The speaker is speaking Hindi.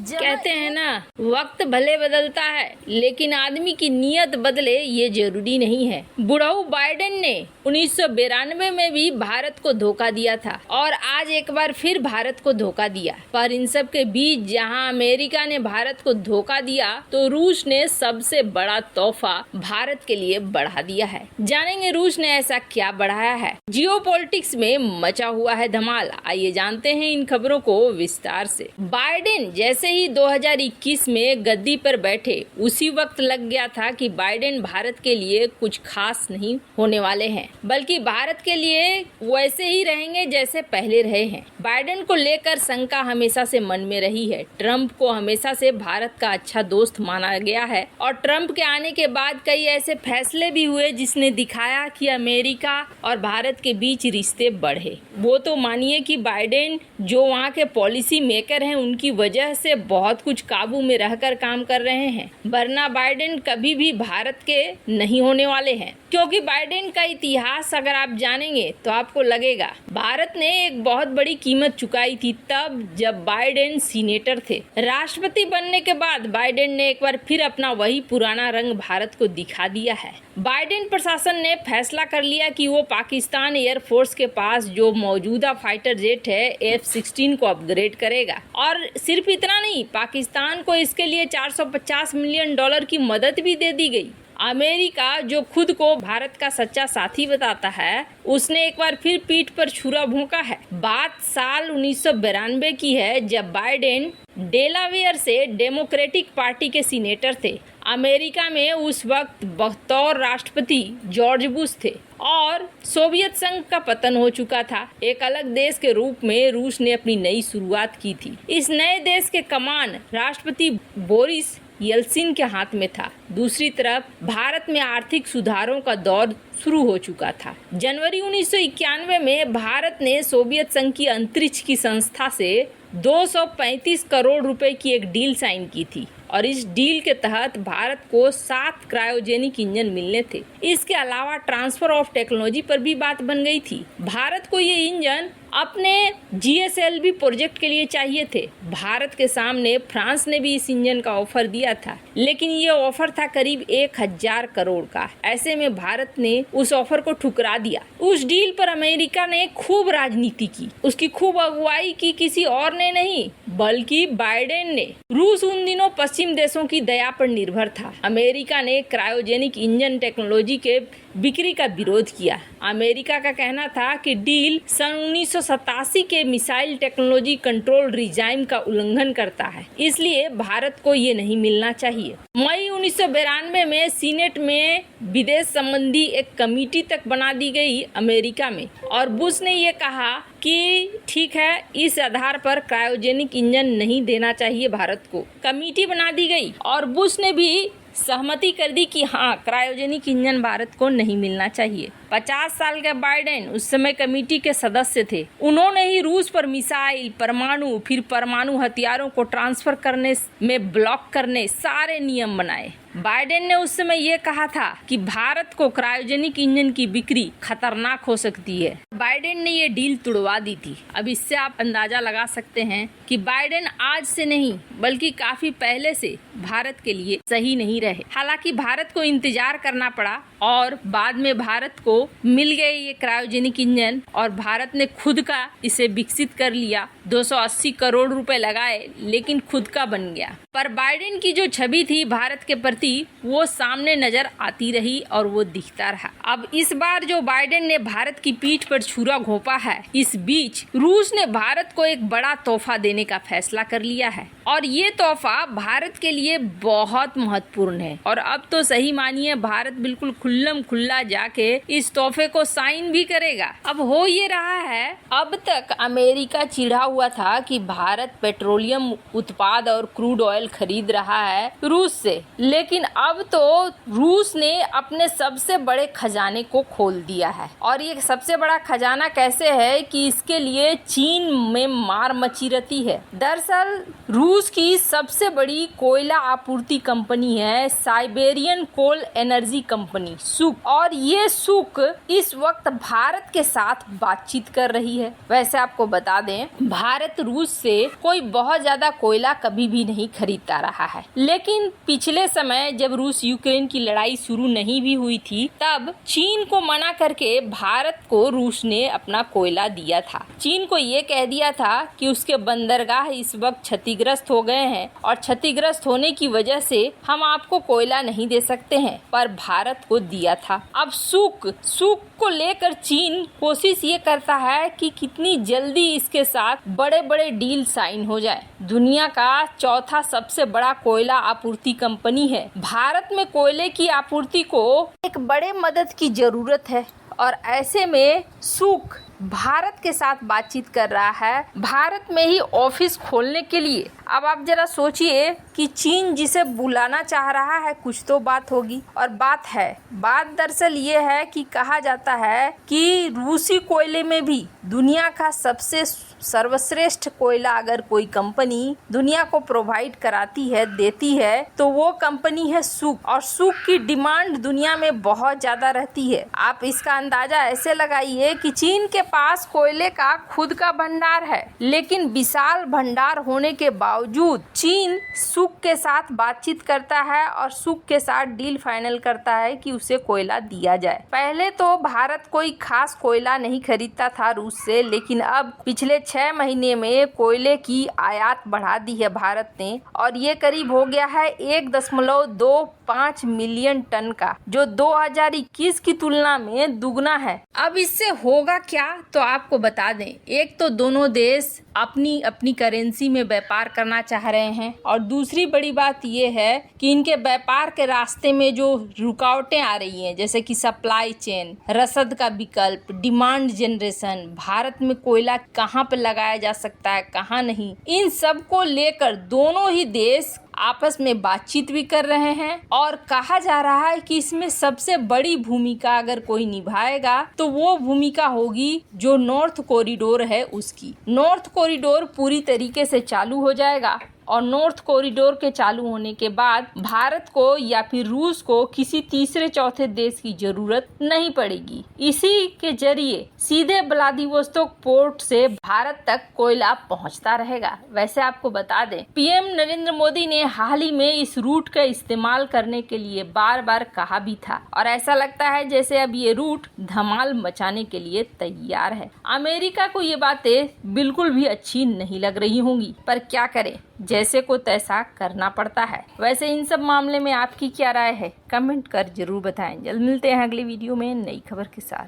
कहते हैं ना, वक्त भले बदलता है लेकिन आदमी की नीयत बदले ये जरूरी नहीं है। बुढ़ऊ बाइडेन ने 1992 में भी भारत को धोखा दिया था और आज एक बार फिर भारत को धोखा दिया। पर इन सब के बीच जहां अमेरिका ने भारत को धोखा दिया तो रूस ने सबसे बड़ा तोहफा भारत के लिए बढ़ा दिया है। जानेंगे रूस ने ऐसा क्या बढ़ाया है। जियोपॉलिटिक्स में मचा हुआ है धमाल। आइए जानते हैं इन खबरों को विस्तार से। बाइडेन जैसे ही 2021 में गद्दी पर बैठे उसी वक्त लग गया था कि बाइडेन भारत के लिए कुछ खास नहीं होने वाले हैं, बल्कि भारत के लिए वैसे ही रहेंगे जैसे पहले रहे हैं। बाइडेन को लेकर शंका हमेशा से मन में रही है। ट्रंप को हमेशा से भारत का अच्छा दोस्त माना गया है और ट्रंप के आने के बाद कई ऐसे फैसले भी हुए जिसने दिखाया कि अमेरिका और भारत के बीच रिश्ते बढ़े। वो तो मानिए कि बाइडेन जो वहाँ के पॉलिसी मेकर हैं उनकी वजह से बहुत कुछ काबू में रहकर काम कर रहे हैं, वरना बाइडेन कभी भी भारत के नहीं होने वाले हैं। क्योंकि बाइडेन का इतिहास अगर आप जानेंगे तो आपको लगेगा भारत ने एक बहुत बड़ी कीमत चुकाई थी तब जब बाइडेन सीनेटर थे। राष्ट्रपति बनने के बाद बाइडेन ने एक बार फिर अपना वही पुराना रंग भारत को दिखा दिया है। बाइडेन प्रशासन ने फैसला कर लिया कि वो पाकिस्तान एयरफोर्स के पास जो मौजूदा फाइटर जेट है F-16 को अपग्रेड करेगा और सिर्फ इतना नहीं, पाकिस्तान को इसके लिए $450 मिलियन की मदद भी दे दी गई। अमेरिका जो खुद को भारत का सच्चा साथी बताता है उसने एक बार फिर पीठ पर छुरा भोंका है। बात साल 1992 की है जब बाइडेन डेलावेयर से डेमोक्रेटिक पार्टी के सीनेटर थे। अमेरिका में उस वक्त बतौर राष्ट्रपति जॉर्ज बुश थे और सोवियत संघ का पतन हो चुका था। एक अलग देश के रूप में रूस ने अपनी नई शुरुआत की थी। इस नए देश के कमान राष्ट्रपति बोरिस येल्सिन के हाथ में था। दूसरी तरफ भारत में आर्थिक सुधारों का दौर शुरू हो चुका था। जनवरी 1991 में भारत ने सोवियत संघ की अंतरिक्ष की संस्था से 235 करोड़ रुपए की एक डील साइन की थी और इस डील के तहत भारत को 7 क्रायोजेनिक इंजन मिलने थे। इसके अलावा ट्रांसफर ऑफ टेक्नोलॉजी पर भी बात बन गई थी। भारत को ये इंजन अपने GSLV प्रोजेक्ट के लिए चाहिए थे। भारत के सामने फ्रांस ने भी इस इंजन का ऑफर दिया था, लेकिन ये ऑफर था करीब 1000 करोड़ का। ऐसे में भारत ने उस ऑफर को ठुकरा दिया। उस डील पर अमेरिका ने खूब राजनीति की, उसकी खूब अगुवाई की, किसी और ने नहीं बल्कि बाइडेन ने। रूस उन दिनों पश्चिम देशों की दया पर निर्भर था। अमेरिका ने क्रायोजेनिक इंजन टेक्नोलॉजी के बिक्री का विरोध किया। अमेरिका का कहना था कि डील सन 1987 के मिसाइल टेक्नोलॉजी कंट्रोल रिजाइम का उल्लंघन करता है, इसलिए भारत को ये नहीं मिलना चाहिए। मई 1992 में सीनेट में विदेश संबंधी एक कमेटी तक बना दी गई अमेरिका में और बुश ने ये कहा कि ठीक है, इस आधार पर क्रायोजेनिक इंजन नहीं देना चाहिए भारत को। कमेटी बना दी गई और बुश ने भी सहमति कर दी कि हाँ, क्रायोजेनिक इंजन भारत को नहीं मिलना चाहिए। 50 साल के बाइडेन उस समय कमेटी के सदस्य थे। उन्होंने ही रूस पर मिसाइल, परमाणु, फिर परमाणु हथियारों को ट्रांसफर करने में ब्लॉक करने सारे नियम बनाए। बाइडेन ने उस समय ये कहा था कि भारत को क्रायोजेनिक इंजन की बिक्री खतरनाक हो सकती है। बाइडेन ने ये डील तुड़वा दी थी। अब इससे आप अंदाजा लगा सकते हैं कि बाइडेन आज से नहीं बल्कि काफी पहले से भारत के लिए सही नहीं रहे। हालांकि भारत को इंतजार करना पड़ा और बाद में भारत को मिल गए ये क्रायोजेनिक इंजन और भारत ने खुद का इसे विकसित कर लिया। 280 करोड़ रुपए लगाए लेकिन खुद का बन गया। पर बाइडेन की जो छवि थी भारत के प्रति वो सामने नजर आती रही और वो दिखता रहा। अब इस बार जो बाइडेन ने भारत की पीठ पर छुरा घोंपा है, इस बीच रूस ने भारत को एक बड़ा तोहफा देने का फैसला कर लिया है और ये तोहफा भारत के लिए बहुत महत्वपूर्ण है। और अब तो सही मानिए भारत बिल्कुल खुल्लम खुल्ला जाके इस तोहफे को साइन भी करेगा। अब हो ये रहा है, अब तक अमेरिका चिढ़ा हुआ था कि भारत पेट्रोलियम उत्पाद और क्रूड ऑयल खरीद रहा है रूस से, लेकिन अब तो रूस ने अपने सबसे बड़े खजाने को खोल दिया है। और ये सबसे बड़ा खजाना कैसे है कि इसके लिए चीन में मार मची रहती है। दरअसल रूस की सबसे बड़ी कोयला आपूर्ति कंपनी है साइबेरियन कोल एनर्जी कंपनी सुक, और ये सुक इस वक्त भारत के साथ बातचीत कर रही है। वैसे आपको बता दें भारत रूस से कोई बहुत ज्यादा कोयला कभी भी नहीं खरीदता रहा है, लेकिन पिछले समय जब रूस यूक्रेन की लड़ाई शुरू नहीं भी हुई थी, तब चीन को मना करके भारत को रूस ने अपना कोयला दिया था। चीन को ये कह दिया था कि उसके बंदरगाह इस वक्त क्षतिग्रस्त हो गए हैं और क्षतिग्रस्त होने की वजह से हम आपको कोयला नहीं दे सकते हैं, पर भारत को दिया था। अब सूख को लेकर चीन कोशिश ये करता है कि कितनी जल्दी इसके साथ बड़े बड़े डील साइन हो जाए। दुनिया का चौथा सबसे बड़ा कोयला आपूर्ति कंपनी है। भारत में कोयले की आपूर्ति को एक बड़े मदद की जरूरत है और ऐसे में सूख भारत के साथ बातचीत कर रहा है भारत में ही ऑफिस खोलने के लिए। अब आप जरा सोचिए कि चीन जिसे बुलाना चाह रहा है, कुछ तो बात होगी। और बात दरअसल ये है कि कहा जाता है कि रूसी कोयले में भी दुनिया का सबसे सर्वश्रेष्ठ कोयला अगर कोई कंपनी दुनिया को प्रोवाइड कराती है, देती है, तो वो कंपनी है सूख। और सूख की डिमांड दुनिया में बहुत ज्यादा रहती है। आप इसका अंदाजा ऐसे लगाइए कि चीन के पास कोयले का खुद का भंडार है, लेकिन विशाल भंडार होने के बावजूद चीन सूख के साथ बातचीत करता है और सूख के साथ डील फाइनल करता है कि उसे कोयला दिया जाए। पहले तो भारत कोई खास कोयला नहीं खरीदता था रूस से, लेकिन अब पिछले 6 महीने में कोयले की आयात बढ़ा दी है भारत ने और ये करीब हो गया है 1.25 मिलियन टन का, जो 2021 की तुलना में दुगना है। अब इससे होगा क्या, तो आपको बता दें, एक तो दोनों देश अपनी अपनी करेंसी में व्यापार करना चाह रहे हैं और दूसरी बड़ी बात यह है कि इनके व्यापार के रास्ते में जो रुकावटें आ रही हैं, जैसे कि सप्लाई चेन, रसद का विकल्प, डिमांड जनरेशन, भारत में कोयला कहाँ पे लगाया जा सकता है कहाँ नहीं, इन सब को लेकर दोनों ही देश आपस में बातचीत भी कर रहे हैं। और कहा जा रहा है कि इसमें सबसे बड़ी भूमिका अगर कोई निभाएगा तो वो भूमिका होगी जो नॉर्थ कॉरिडोर है उसकी। नॉर्थ कॉरिडोर पूरी तरीके से चालू हो जाएगा और नॉर्थ कॉरिडोर के चालू होने के बाद भारत को या फिर रूस को किसी तीसरे चौथे देश की जरूरत नहीं पड़ेगी। इसी के जरिए सीधे व्लादिवोस्तोक पोर्ट से भारत तक कोयला पहुंचता रहेगा। वैसे आपको बता दें, पीएम नरेंद्र मोदी ने हाल ही में इस रूट का इस्तेमाल करने के लिए बार बार कहा भी था और ऐसा लगता है जैसे अब ये रूट धमाल मचाने के लिए तैयार है। अमेरिका को ये बातें बिल्कुल भी अच्छी नहीं लग रही होंगी, पर क्या करें, जैसे को तैसा करना पड़ता है। वैसे इन सब मामले में आपकी क्या राय है, कमेंट कर जरूर बताएं। जल्द मिलते हैं अगली वीडियो में नई खबर के साथ।